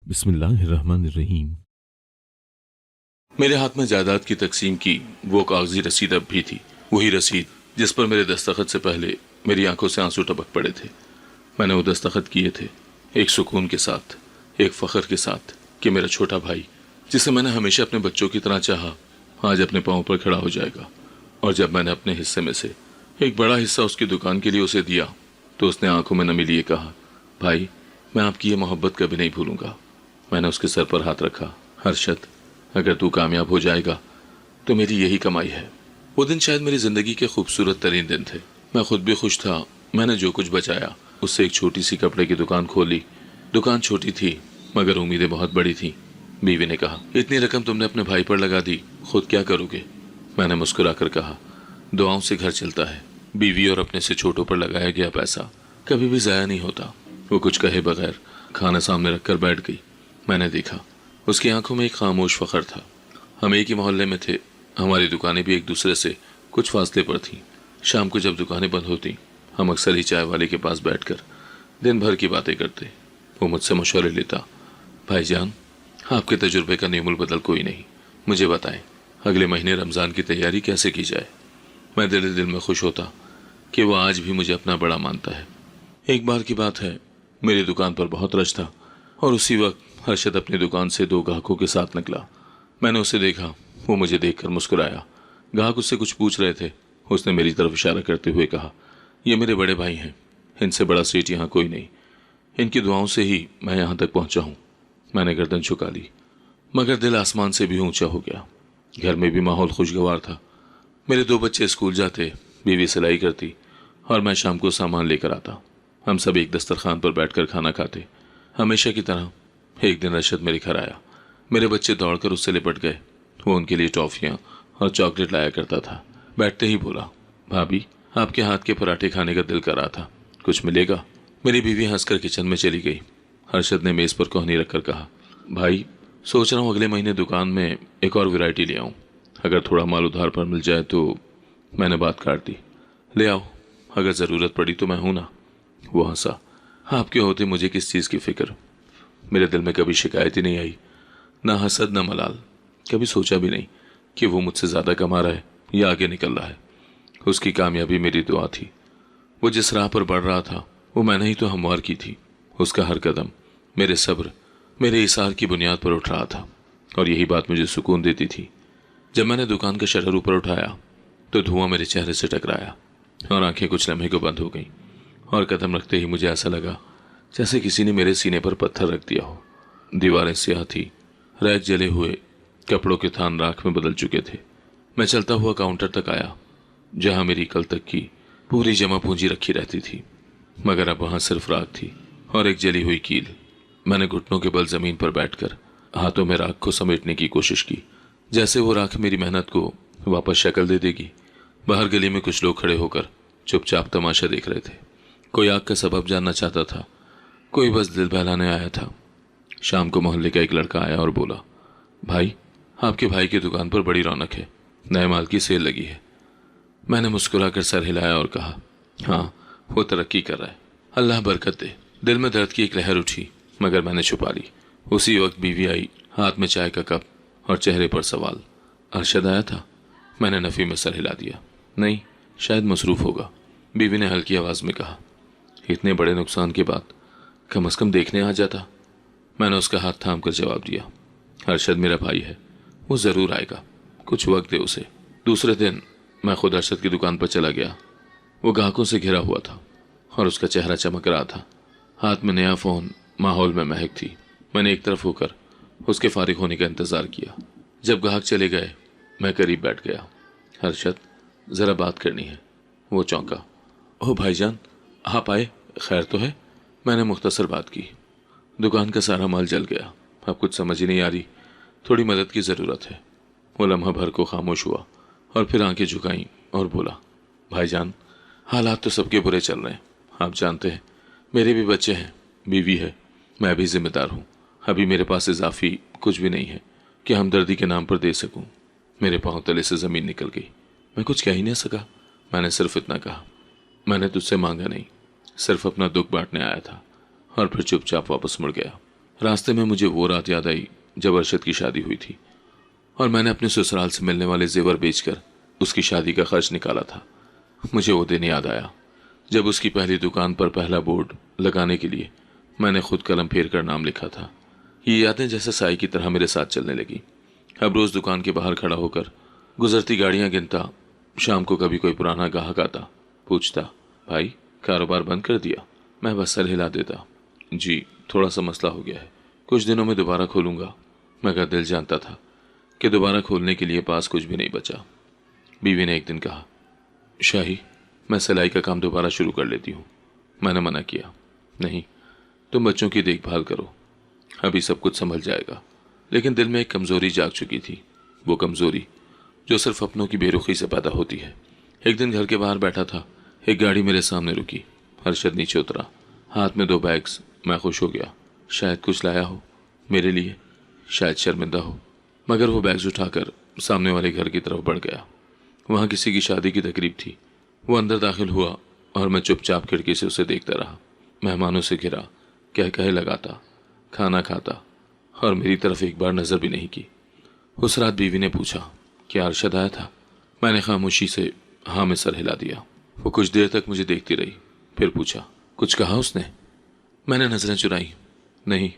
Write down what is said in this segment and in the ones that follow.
बिस्मिल्लाहिर्रहमानिर्रहीम। मेरे हाथ में जायदाद की तकसीम की वो कागजी रसीद अब भी थी, वही रसीद जिस पर मेरे दस्तखत से पहले मेरी आंखों से आंसू टपक पड़े थे। मैंने वो दस्तखत किए थे एक सुकून के साथ, एक फख्र के साथ कि मेरा छोटा भाई, जिसे मैंने हमेशा अपने बच्चों की तरह चाहा, आज अपने पाँव पर खड़ा हो जाएगा। और जब मैंने अपने हिस्से में से एक बड़ा हिस्सा उसकी दुकान के लिए उसे दिया तो उसने आंखों में नमी लिए कहा, भाई मैं आपकी ये मोहब्बत कभी नहीं भूलूंगा। मैंने उसके सर पर हाथ रखा। हर्षद, अगर तू कामयाब हो जाएगा तो मेरी यही कमाई है। वो दिन शायद मेरी जिंदगी के खूबसूरत तरीन दिन थे। मैं खुद भी खुश था। मैंने जो कुछ बचाया उससे एक छोटी सी कपड़े की दुकान खोली। दुकान छोटी थी मगर उम्मीदें बहुत बड़ी थी। बीवी ने कहा, इतनी रकम तुमने अपने भाई पर लगा दी, खुद क्या करोगे? मैंने मुस्कुराकर कहा, दुआओं से घर चलता है। बीवी और अपने से छोटों पर लगाया गया पैसा कभी भी जाया नहीं होता। वो कुछ कहे बगैर खाना सामने रखकर बैठ गई। मैंने देखा उसकी आंखों में एक खामोश फख्र था। हम एक ही मोहल्ले में थे। हमारी दुकानें भी एक दूसरे से कुछ फासले पर थीं। शाम को जब दुकानें बंद होती हम अक्सर ही चाय वाले के पास बैठकर दिन भर की बातें करते। वो मुझसे मशवरे लेता, भाईजान आपके तजुर्बे का नेमुल बदल कोई नहीं, मुझे बताएं अगले महीने रमज़ान की तैयारी कैसे की जाए। मैं दिल दिल में खुश होता कि वो आज भी मुझे अपना बड़ा मानता है। एक बार की बात है, मेरी दुकान पर बहुत रश था और उसी वक्त हर्षद अपनी दुकान से दो ग्राहकों के साथ निकला। मैंने उसे देखा। वो मुझे देखकर मुस्कुराया। ग्राहक उससे कुछ पूछ रहे थे। उसने मेरी तरफ इशारा करते हुए कहा, ये मेरे बड़े भाई हैं, इनसे बड़ा सेठ यहाँ कोई नहीं। इनकी दुआओं से ही मैं यहाँ तक पहुँचा हूँ। मैंने गर्दन झुका ली मगर दिल आसमान से भी ऊंचा हो गया। घर में भी माहौल खुशगवार था। मेरे दो बच्चे स्कूल जाते, बीवी सिलाई करती और मैं शाम को सामान लेकर आता। हम सब एक दस्तरखान पर बैठकर खाना खाते। हमेशा की तरह एक दिन रशद मेरे घर आया। मेरे बच्चे दौड़कर उससे लिपट गए। वो उनके लिए टॉफियाँ और चॉकलेट लाया करता था। बैठते ही बोला, भाभी आपके हाथ के पराठे खाने का दिल कर रहा था, कुछ मिलेगा? मेरी बीवी हंसकर किचन में चली गई। हर्षद ने मेज़ पर कोहनी रखकर कहा, भाई सोच रहा हूँ अगले महीने दुकान में एक और वैरायटी ले आऊँ, अगर थोड़ा माल उधार पर मिल जाए तो। मैंने बात काट दी, ले आओ, अगर ज़रूरत पड़ी तो मैं हूं ना। वो हंसा, आपके होते मुझे किस चीज़ की फिक्र। मेरे दिल में कभी शिकायत ही नहीं आई, ना हसद ना मलाल। कभी सोचा भी नहीं कि वो मुझसे ज़्यादा कमा रहा है या आगे निकल रहा है। उसकी कामयाबी मेरी दुआ थी। वो जिस राह पर बढ़ रहा था वो मैंने ही तो हमवार की थी। उसका हर कदम मेरे सब्र, मेरे इसार की बुनियाद पर उठ रहा था और यही बात मुझे सुकून देती थी। जब मैंने दुकान का शटर ऊपर उठाया तो धुआं मेरे चेहरे से टकराया और आंखें कुछ लम्हे को बंद हो गईं और कदम रखते ही मुझे ऐसा लगा जैसे किसी ने मेरे सीने पर पत्थर रख दिया हो। दीवारें स्याह थी, रैक जले हुए, कपड़ों के थान राख में बदल चुके थे। मैं चलता हुआ काउंटर तक आया जहां मेरी कल तक की पूरी जमा पूंजी रखी रहती थी, मगर अब वहां सिर्फ राख थी और एक जली हुई कील। मैंने घुटनों के बल जमीन पर बैठकर हाथों में राख को समेटने की कोशिश की, जैसे वो राख मेरी मेहनत को वापस शक्ल दे देगी। बाहर गली में कुछ लोग खड़े होकर चुपचाप तमाशा देख रहे थे। कोई आग का सबब जानना चाहता था, कोई बस दिल बहलाने आया था। शाम को मोहल्ले का एक लड़का आया और बोला, भाई आपके भाई की दुकान पर बड़ी रौनक है, नए माल की सेल लगी है। मैंने मुस्कुराकर सर हिलाया और कहा, हाँ वो तरक्की कर रहा है, अल्लाह बरकत दे। दिल में दर्द की एक लहर उठी मगर मैंने छुपा ली। उसी वक्त बीवी आई, हाथ में चाय का कप और चेहरे पर सवाल, अरशद आया था? मैंने नफ़ी में सर हिला दिया, नहीं शायद मसरूफ़ होगा। बीवी ने हल्की आवाज़ में कहा, इतने बड़े नुकसान के बाद कम से कम देखने आ जाता। मैंने उसका हाथ थाम कर जवाब दिया, अरशद मेरा भाई है, वो ज़रूर आएगा, कुछ वक्त दे उसे। दूसरे दिन मैं खुद अरशद की दुकान पर चला गया। वो ग्राहकों से घिरा हुआ था और उसका चेहरा चमक रहा था। हाथ में नया फ़ोन, माहौल में महक थी। मैंने एक तरफ होकर उसके फारिग होने का इंतज़ार किया। जब ग्राहक चले गए मैं करीब बैठ गया। हर्षद ज़रा बात करनी है। वो चौंका, ओह भाईजान आप आए, खैर तो है? मैंने मुख्तसर बात की। दुकान का सारा माल जल गया, अब कुछ समझ ही नहीं आ रही, थोड़ी मदद की ज़रूरत है। वो लम्हा भर को खामोश हुआ और फिर आंखें झुकाईं और बोला, भाईजान हालात तो सबके बुरे चल रहे हैं, आप जानते हैं, मेरे भी बच्चे हैं, बीवी है, मैं भी जिम्मेदार हूँ। अभी मेरे पास इजाफी कुछ भी नहीं है कि हमदर्दी के नाम पर दे सकूँ। मेरे पाँव तले से ज़मीन निकल गई। मैं कुछ कह ही नहीं सका। मैंने सिर्फ इतना कहा, मैंने तुझसे मांगा नहीं, सिर्फ अपना दुख बांटने आया था, और फिर चुपचाप वापस मुड़ गया। रास्ते में मुझे वो रात याद आई जब अरशद की शादी हुई थी और मैंने अपने ससुराल से मिलने वाले जेवर बेचकर उसकी शादी का खर्च निकाला था। मुझे वो दिन याद आया जब उसकी पहली दुकान पर पहला बोर्ड लगाने के लिए मैंने खुद कलम फेर कर नाम लिखा था। ये यादें जैसे साई की तरह मेरे साथ चलने लगी। अब रोज दुकान के बाहर खड़ा होकर गुजरती गाड़ियां गिनता, शाम को कभी कोई पुराना ग्राहक आता, पूछता, भाई कारोबार बंद कर दिया? मैं बस सर हिला देता, जी थोड़ा सा मसला हो गया है, कुछ दिनों में दोबारा खोलूंगा। मगर दिल जानता था कि दोबारा खोलने के लिए पास कुछ भी नहीं बचा। बीवी ने एक दिन कहा, शाही मैं सिलाई का काम दोबारा शुरू कर लेती हूँ। मैंने मना किया, नहीं तुम बच्चों की देखभाल करो, अभी सब कुछ संभल जाएगा। लेकिन दिल में एक कमज़ोरी जाग चुकी थी, वो कमज़ोरी जो सिर्फ अपनों की बेरुखी से पैदा होती है। एक दिन घर के बाहर बैठा था, एक गाड़ी मेरे सामने रुकी। अरशद नीचे उतरा, हाथ में 2 बैग्स। मैं खुश हो गया, शायद कुछ लाया हो मेरे लिए, शायद शर्मिंदा हो। मगर वो बैग्स उठाकर सामने वाले घर की तरफ बढ़ गया। वहाँ किसी की शादी की तकरीब थी। वो अंदर दाखिल हुआ और मैं चुपचाप खिड़की से उसे देखता रहा। मेहमानों से घिरा, कह कहे लगाता, खाना खाता और मेरी तरफ एक बार नज़र भी नहीं की। उस रात बीवी ने पूछा, क्या अरशद आया था? मैंने खामोशी से हाँ में सर हिला दिया। वो कुछ देर तक मुझे देखती रही, फिर पूछा, कुछ कहा उसने? मैंने नज़रें चुराई, नहीं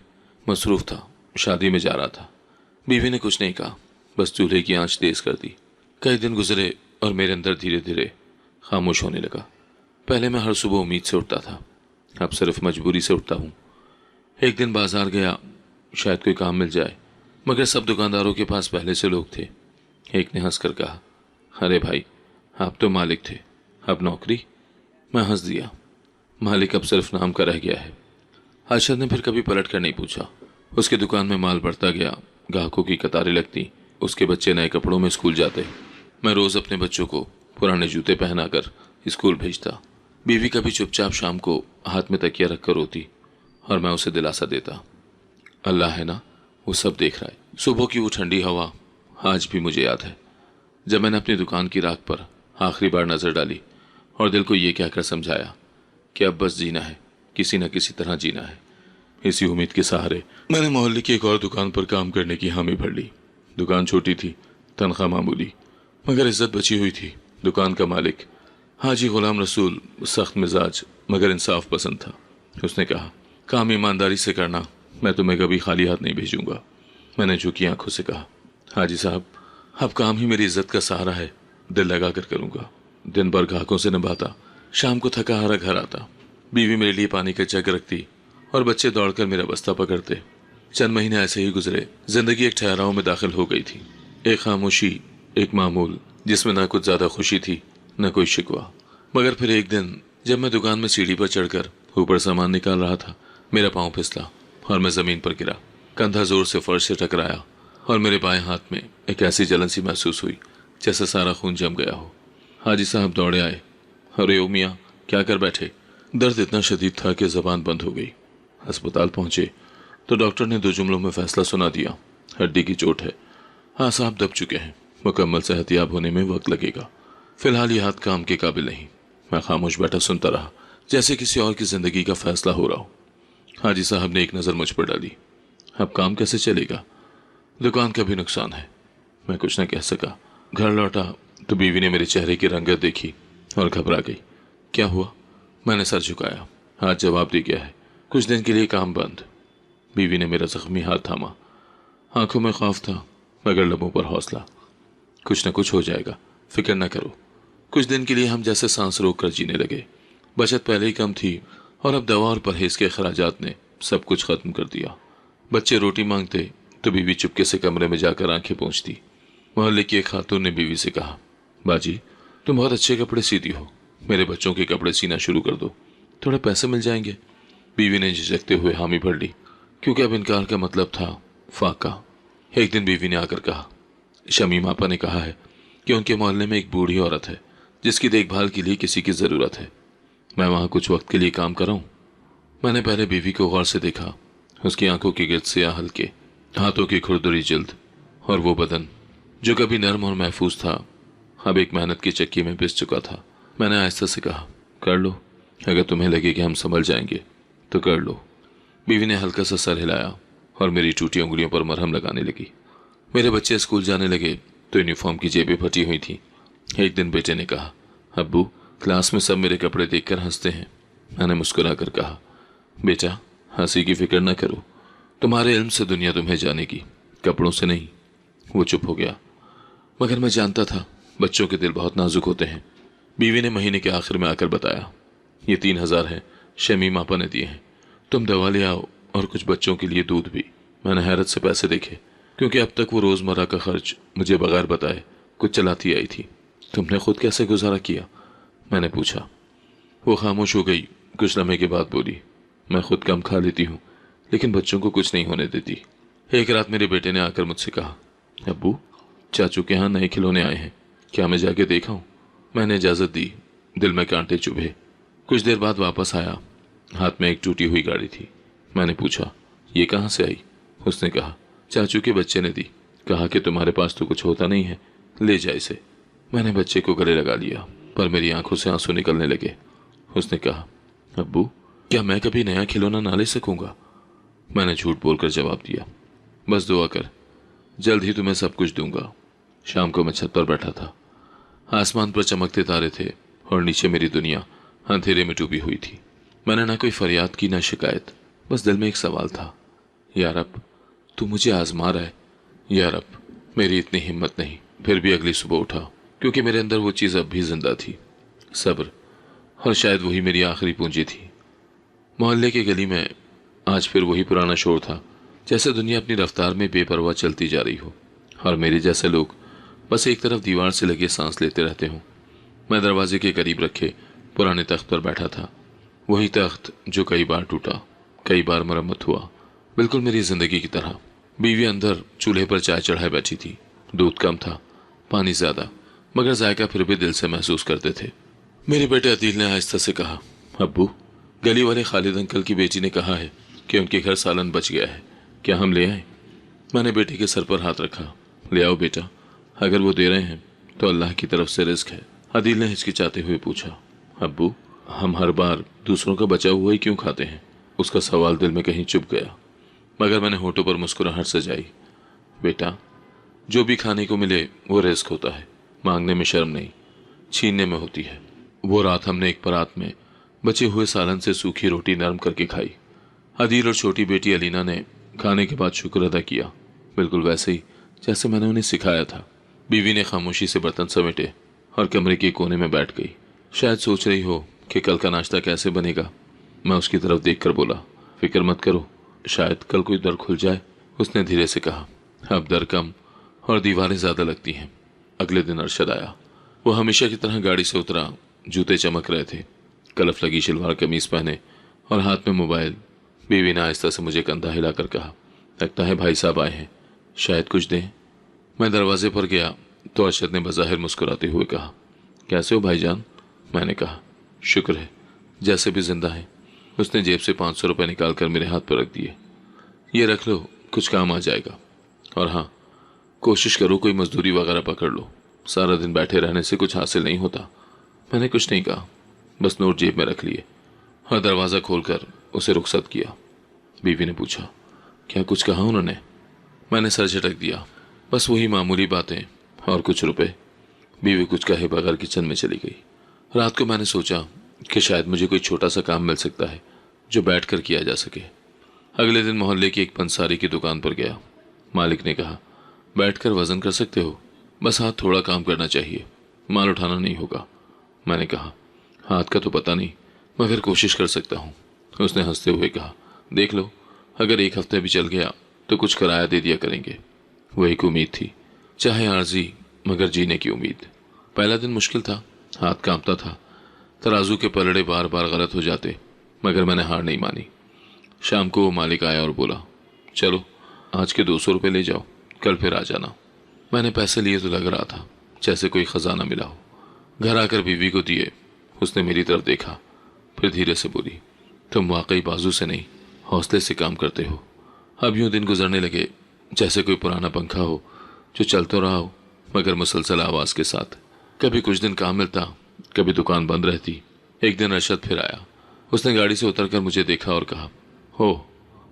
मसरूफ़ था, शादी में जा रहा था। बीवी ने कुछ नहीं कहा, बस चूल्हे की आंच तेज कर दी। कई दिन गुजरे और मेरे अंदर धीरे धीरे खामोश होने लगा। पहले मैं हर सुबह उम्मीद से उठता था, अब सिर्फ मजबूरी से उठता हूँ। एक दिन बाजार गया, शायद कोई काम मिल जाए, मगर सब दुकानदारों के पास पहले से लोग थे। एक ने हंसकर कहा, अरे भाई आप तो मालिक थे, अब नौकरी? मैं हंस दिया, मालिक अब सिर्फ नाम का रह गया है। अरशद ने फिर कभी पलट कर नहीं पूछा। उसकी दुकान में माल बढ़ता गया, ग्राहकों की कतारें लगती, उसके बच्चे नए कपड़ों में स्कूल जाते। मैं रोज़ अपने बच्चों को पुराने जूते पहनाकर स्कूल भेजता। बीवी कभी चुपचाप शाम को हाथ में तकिया रखकर रोती और मैं उसे दिलासा देता, अल्लाह है ना, वो सब देख रहा है। सुबह की वो ठंडी हवा आज भी मुझे याद है, जब मैंने अपनी दुकान की राख पर आखिरी बार नज़र डाली और दिल को ये कहकर समझाया कि अब बस जीना है, किसी न किसी तरह जीना है। इसी उम्मीद के सहारे मैंने मोहल्ले की एक और दुकान पर काम करने की हामी भर ली। दुकान छोटी थी, तनख्वाह मामूली, मगर इज्जत बची हुई थी। दुकान का मालिक हाजी गुलाम रसूल सख्त मिजाज मगर इंसाफ पसंद था। उसने कहा, काम ईमानदारी से करना, मैं तुम्हें कभी खाली हाथ नहीं भेजूंगा। मैंने झुकी आंखों से कहा, हाजी साहब अब काम ही मेरी इज्जत का सहारा है, दिल लगा कर करूंगा। दिन भर ग्राहकों से निभाता, शाम को थका हारा घर आता। बीवी मेरे लिए पानी का जग रखती और बच्चे दौड़कर मेरा बस्ता पकड़ते। चंद महीने ऐसे ही गुजरे। जिंदगी एक ठहराव में दाखिल हो गई थी, एक खामोशी, एक मामूल जिसमें ना कुछ ज्यादा खुशी थी न कोई शिकवा। मगर फिर एक दिन जब मैं दुकान में सीढ़ी पर चढ़कर ऊपर सामान निकाल रहा था, मेरा पाँव फिसला और मैं जमीन पर गिरा। कंधा जोर से फर्श से टकराया और मेरे बाएं हाथ में एक ऐसी जलन सी महसूस हुई जैसे सारा खून जम गया हो। हाजी साहब दौड़े आए, अरे ओ मियाँ क्या कर बैठे? दर्द इतना शदीद था कि जबान बंद हो गई। अस्पताल पहुंचे तो डॉक्टर ने 2 जुमलों में फैसला सुना दिया, हड्डी की चोट है, हाँ साहब दब चुके हैं, मुकम्मल सेहतियाब होने में वक्त लगेगा, फिलहाल ये हाथ काम के काबिल नहीं। मैं खामोश बैठा सुनता रहा, जैसे किसी और की जिंदगी का फैसला हो रहा हो। हाजी साहब ने एक नज़र मुझ पर डाली, अब काम कैसे चलेगा? दुकान का भी नुकसान है। मैं कुछ न कह सका। घर लौटा तो बीवी ने मेरे चेहरे की रंगत देखी और घबरा गई। क्या हुआ? मैंने सर झुकाया। हाथ जवाब दे गया है, कुछ दिन के लिए काम बंद। बीवी ने मेरा जख्मी हाथ थामा। आंखों में खौफ था मगर लबों पर हौसला, कुछ न कुछ हो जाएगा, फिक्र न करो। कुछ दिन के लिए हम जैसे सांस रोक कर जीने लगे। बचत पहले ही कम थी और अब दवा और परहेज के अखराजात ने सब कुछ खत्म कर दिया। बच्चे रोटी मांगते तो बीवी चुपके से कमरे में जाकर आंखें पोंछती। मोहल्ले की एक खातून ने बीवी से कहा, बाजी तुम बहुत अच्छे कपड़े सीती हो, मेरे बच्चों के कपड़े सीना शुरू कर दो, थोड़े पैसे मिल जाएंगे। बीवी ने झिझकते हुए हामी भर ली, क्योंकि अब इनकार का मतलब था फाका। एक दिन बीवी ने आकर कहा, शमीम आपा ने कहा है कि उनके मोहल्ले में एक बूढ़ी औरत है जिसकी देखभाल के लिए किसी की ज़रूरत है, मैं वहाँ कुछ वक्त के लिए काम कर रहा हूँ। मैंने पहले बीवी को गौर से देखा, उसकी आंखों के गिर्द से हल्के, हाथों की खुरदुरी जल्द और वो बदन जो कभी नर्म और महफूज था अब एक मेहनत की चक्की में पिस चुका था। मैंने आहिस्ता से कहा, कर लो, अगर तुम्हें लगे कि हम संभल जाएंगे तो कर लो। बीवी ने हल्का सा सर हिलाया और मेरी टूटी उंगलियों पर मरहम लगाने लगी। मेरे बच्चे स्कूल जाने लगे तो यूनिफॉर्म की जेबें फटी हुई थी। एक दिन बेटे ने कहा, अब्बू, क्लास में सब मेरे कपड़े देखकर हंसते हैं। मैंने मुस्कुरा कर कहा, बेटा, हंसी की फिक्र न करो, तुम्हारे इल्म से दुनिया तुम्हें जानेगी, कपड़ों से नहीं। वो चुप हो गया, मगर मैं जानता था बच्चों के दिल बहुत नाजुक होते हैं। बीवी ने महीने के आखिर में आकर बताया, ये 3,000 है, शमीम आपा ने दिए हैं, तुम दवा ले आओ और कुछ बच्चों के लिए दूध भी। मैंने हैरत से पैसे देखे, क्योंकि अब तक वो रोज़मर्रा का खर्च मुझे बगैर बताए कुछ चलाती आई थी। तुमने खुद कैसे गुजारा किया? मैंने पूछा। वो खामोश हो गई। कुछ लम्हे के बाद बोली, मैं खुद कम खा लेती हूँ, लेकिन बच्चों को कुछ नहीं होने देती। एक रात मेरे बेटे ने आकर मुझसे कहा, अब्बू, चाचू के यहाँ नए खिलौने आए हैं, क्या मैं जाके देखा हूँ? मैंने इजाज़त दी। दिल में कांटे चुभे। कुछ देर बाद वापस आया, हाथ में एक टूटी हुई गाड़ी थी। मैंने पूछा, ये कहाँ से आई? उसने कहा, चाचू के बच्चे ने दी, कहा कि तुम्हारे पास तो कुछ होता नहीं है, ले जा इसे। मैंने बच्चे को गले लगा लिया, पर मेरी आंखों से आंसू निकलने लगे। उसने कहा, अब्बू, क्या मैं कभी नया खिलौना ना ले सकूंगा? मैंने झूठ बोलकर जवाब दिया, बस दुआ कर, जल्द ही तुम्हें सब कुछ दूंगा। शाम को मैं छत पर बैठा था। आसमान पर चमकते तारे थे और नीचे मेरी दुनिया अंधेरे में डूबी हुई थी। मैंने ना कोई फरियाद की ना शिकायत, बस दिल में एक सवाल था, या रब, तू मुझे आजमा रहा है। या रब, मेरी इतनी हिम्मत नहीं। फिर भी अगली सुबह उठा, क्योंकि मेरे अंदर वो चीज़ अब भी जिंदा थी, सब्र, और शायद वही मेरी आखिरी पूंजी थी। मोहल्ले की गली में आज फिर वही पुराना शोर था, जैसे दुनिया अपनी रफ्तार में बेपरवाह चलती जा रही हो और मेरे जैसे लोग बस एक तरफ दीवार से लगे सांस लेते रहते हों। मैं दरवाजे के करीब रखे पुराने तख्त पर बैठा था, वही तख्त जो कई बार टूटा, कई बार मरम्मत हुआ, बिल्कुल मेरी जिंदगी की तरह। बीवी अंदर चूल्हे पर चाय चढ़ाए बैठी थी। दूध कम था, पानी ज्यादा, मगर जायका फिर भी दिल से महसूस करते थे। मेरे बेटे अदील ने आहिस्ता से कहा, अब्बू, गली वाले खालिद अंकल की बेटी ने कहा है कि उनके घर सालन बच गया है, क्या हम ले आए? मैंने बेटे के सर पर हाथ रखा। ले आओ बेटा, अगर वो दे रहे हैं तो अल्लाह की तरफ से रिस्क है। अदील ने हिचकिचाते हुए पूछा, अब्बू, हम हर बार दूसरों का बचा हुआ ही क्यों खाते हैं? उसका सवाल दिल में कहीं चुप गया, मगर मैंने होठों पर मुस्कुराहट सजाई। बेटा, जो भी खाने को मिले वो रिस्क होता है, मांगने में शर्म नहीं, छीनने में होती है। वो रात हमने एक परात में बचे हुए सालन से सूखी रोटी नरम करके खाई। अदील और छोटी बेटी अलीना ने खाने के बाद शुक्र अदा किया, बिल्कुल वैसे ही जैसे मैंने उन्हें सिखाया था। बीवी ने खामोशी से बर्तन समेटे और कमरे के कोने में बैठ गई। शायद सोच रही हो कि कल का नाश्ता कैसे बनेगा। मैं उसकी तरफ देखकर बोला, फिक्र मत करो, शायद कल कोई दर खुल जाए। उसने धीरे से कहा, अब दर कम और दीवारें ज्यादा लगती हैं। अगले दिन अरशद आया। वो हमेशा की तरह गाड़ी से उतरा, जूते चमक रहे थे, कलफ लगी शलवार कमीज पहने और हाथ में मोबाइल। बीवी ने आहिस्ता से मुझे कंधा हिलाकर कहा, लगता है भाई साहब आए हैं, शायद कुछ दें। मैं दरवाजे पर गया तो अरशद ने बज़ाहिर मुस्कुराते हुए कहा, कैसे हो भाईजान? मैंने कहा, शुक्र है, जैसे भी जिंदा है। उसने जेब से 500 रुपये निकाल कर मेरे हाथ पर रख दिए। ये रख लो, कुछ काम आ जाएगा, और हाँ, कोशिश करो कोई मजदूरी वगैरह पकड़ लो, सारा दिन बैठे रहने से कुछ हासिल नहीं होता। मैंने कुछ नहीं कहा, बस नोट जेब में रख लिए और दरवाज़ा खोलकर उसे रुखसत किया। बीवी ने पूछा, क्या कुछ कहा उन्होंने? मैंने सर झटक दिया, बस वही मामूली बातें और कुछ रुपए। बीवी कुछ कहे बगैर किचन में चली गई। रात को मैंने सोचा कि शायद मुझे कोई छोटा सा काम मिल सकता है जो बैठकर किया जा सके। अगले दिन मोहल्ले की एक पंसारी की दुकान पर गया। मालिक ने कहा, बैठकर वजन कर सकते हो, बस हाथ थोड़ा काम करना चाहिए, माल उठाना नहीं होगा। मैंने कहा, हाथ का तो पता नहीं, मगर कोशिश कर सकता हूँ। उसने हंसते हुए कहा, देख लो, अगर एक हफ्ते भी चल गया तो कुछ किराया दे दिया करेंगे। वो एक उम्मीद थी, चाहे आर्जी, मगर जीने की उम्मीद। पहला दिन मुश्किल था, हाथ कांपता था, तराजू के पलड़े बार बार गलत हो जाते, मगर मैंने हार नहीं मानी। शाम को वो मालिक आया और बोला, चलो आज के 200 रुपये ले जाओ, कल फिर आ जाना। मैंने पैसे लिए तो लग रहा था जैसे कोई खजाना मिला हो। घर आकर बीवी को दिए। उसने मेरी तरफ देखा, फिर धीरे से बोली, तुम वाकई बाजू से नहीं, हौसले से काम करते हो। अब यूं दिन गुजरने लगे जैसे कोई पुराना पंखा हो जो चल तो रहा हो, मगर मुसलसल आवाज के साथ। कभी कुछ दिन काम मिलता, कभी दुकान बंद रहती। एक दिन अरशद फिर आया। उसने गाड़ी से उतरकर मुझे देखा और कहा, हो,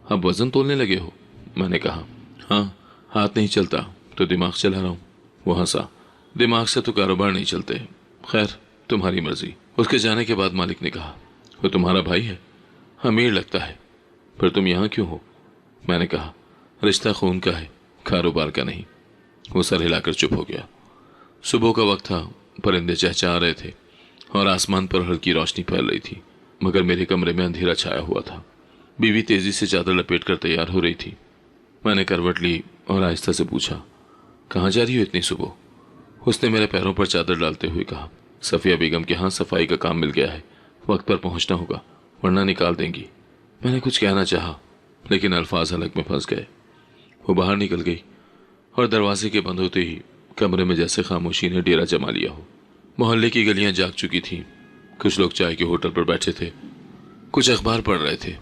अब वजन तोलने लगे हो? मैंने कहा। हाँ, हाथ नहीं चलता तो दिमाग चला रहा हूँ। वो हंसा। दिमाग से तो कारोबार नहीं चलते। खैर, तुम्हारी मर्जी। उसके जाने के बाद मालिक ने कहा, वो तुम्हारा भाई है? अमीर लगता है। पर तुम यहाँ क्यों हो? मैंने कहा, रिश्ता खून का है, कारोबार का नहीं। वो सर हिलाकर चुप हो गया। सुबह का वक्त था, परिंदे चहचहा रहे थे और आसमान पर हल्की रोशनी फैल रही थी, मगर मेरे कमरे में अंधेरा छाया हुआ था। बीवी तेजी से चादर लपेटकर तैयार हो रही थी। मैंने करवट ली और आहिस्ता से पूछा, कहाँ जा रही हो इतनी सुबह? उसने मेरे पैरों पर चादर डालते हुए कहा, सफिया बेगम के यहाँ सफाई का काम मिल गया है, वक्त पर पहुंचना होगा वरना निकाल देंगी। मैंने कुछ कहना चाहा, लेकिन अल्फाज हलक में फंस गए। वो बाहर निकल गई और दरवाजे के बंद होते ही कमरे में जैसे खामोशी ने डेरा जमा लिया हो। मोहल्ले की गलियां जाग चुकी थीं। कुछ लोग चाय के होटल पर बैठे थे, कुछ अखबार पढ़ रहे थे,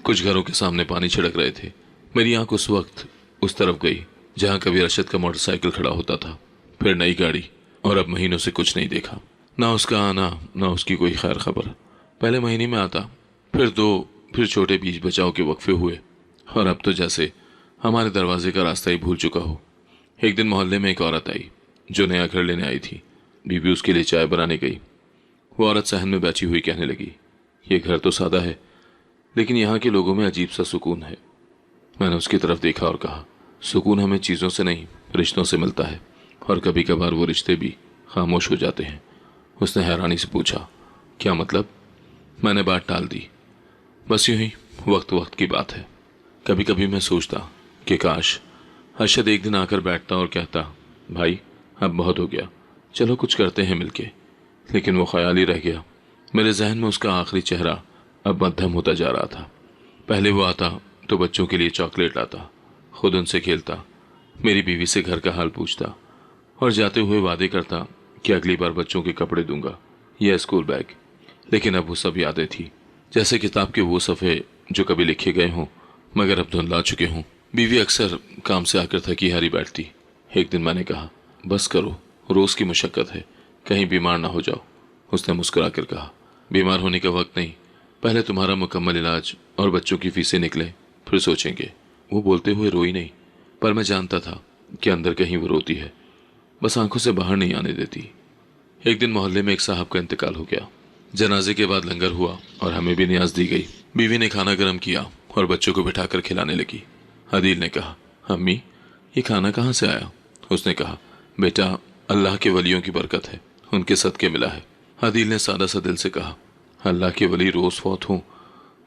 कुछ घरों के सामने पानी छिड़क रहे थे। मेरी आंख उस वक्त उस तरफ गई जहां कभी रशद का मोटरसाइकिल खड़ा होता था, फिर नई गाड़ी, और अब महीनों से कुछ नहीं देखा। ना उसका आना, ना उसकी कोई खैर खबर। पहले महीने में आता, फिर दो, फिर छोटे बीच बचाव के वक्फे हुए, और अब तो जैसे हमारे दरवाजे का रास्ता ही भूल चुका हो। एक दिन मोहल्ले में एक औरत आई जो नया घर लेने आई थी। बीबी उसके लिए चाय बनाने गई। वो औरत सहन में बैठी हुई कहने लगी, ये घर तो सादा है, लेकिन यहाँ के लोगों में अजीब सा सुकून है। मैंने उसकी तरफ देखा और कहा, सुकून हमें चीज़ों से नहीं, रिश्तों से मिलता है, और कभी कभार वो रिश्ते भी खामोश हो जाते हैं। उसने हैरानी से पूछा, क्या मतलब? मैंने बात टाल दी। बस यूं ही, वक्त वक्त की बात है। कभी कभी मैं सोचता कि काश अरशद एक दिन आकर बैठता और कहता, भाई अब बहुत हो गया, चलो कुछ करते हैं मिलके। लेकिन वो ख्याल ही रह गया। मेरे जहन में उसका आखिरी चेहरा अब मध्यम होता जा रहा था। पहले वो आता तो बच्चों के लिए चॉकलेट लाता, खुद उनसे खेलता, मेरी बीवी से घर का हाल पूछता, और जाते हुए वादे करता कि अगली बार बच्चों के कपड़े दूंगा या स्कूल बैग। लेकिन अब वो सब यादें थी, जैसे किताब के वो सफ़े जो कभी लिखे गए हों मगर अब धुंधला चुके हों। बीवी अक्सर काम से आकर थकी हारी बैठती। एक दिन मैंने कहा, बस करो, रोज़ की मुशक्क़त है, कहीं बीमार ना हो जाओ। उसने मुस्कुरा कर कहा, बीमार होने का वक्त नहीं, पहले तुम्हारा मुकम्मल इलाज और बच्चों की फीसें निकले, फिर सोचेंगे। वो बोलते हुए रोई नहीं, पर मैं जानता था कि अंदर कहीं वो रोती है, बस आंखों से बाहर नहीं आने देती। एक दिन मोहल्ले में एक साहब का इंतकाल हो गया। जनाजे के बाद लंगर हुआ और हमें भी नियाज दी गई। बीवी ने खाना गर्म किया और बच्चों को बिठाकर खिलाने लगी। अदील ने कहा, अम्मी ये खाना कहाँ से आया? उसने कहा, बेटा अल्लाह के वलियों की बरकत है, उनके सदके मिला है। अदील ने सादा सा दिल से कहा, अल्लाह के वली रोज़ फौत हों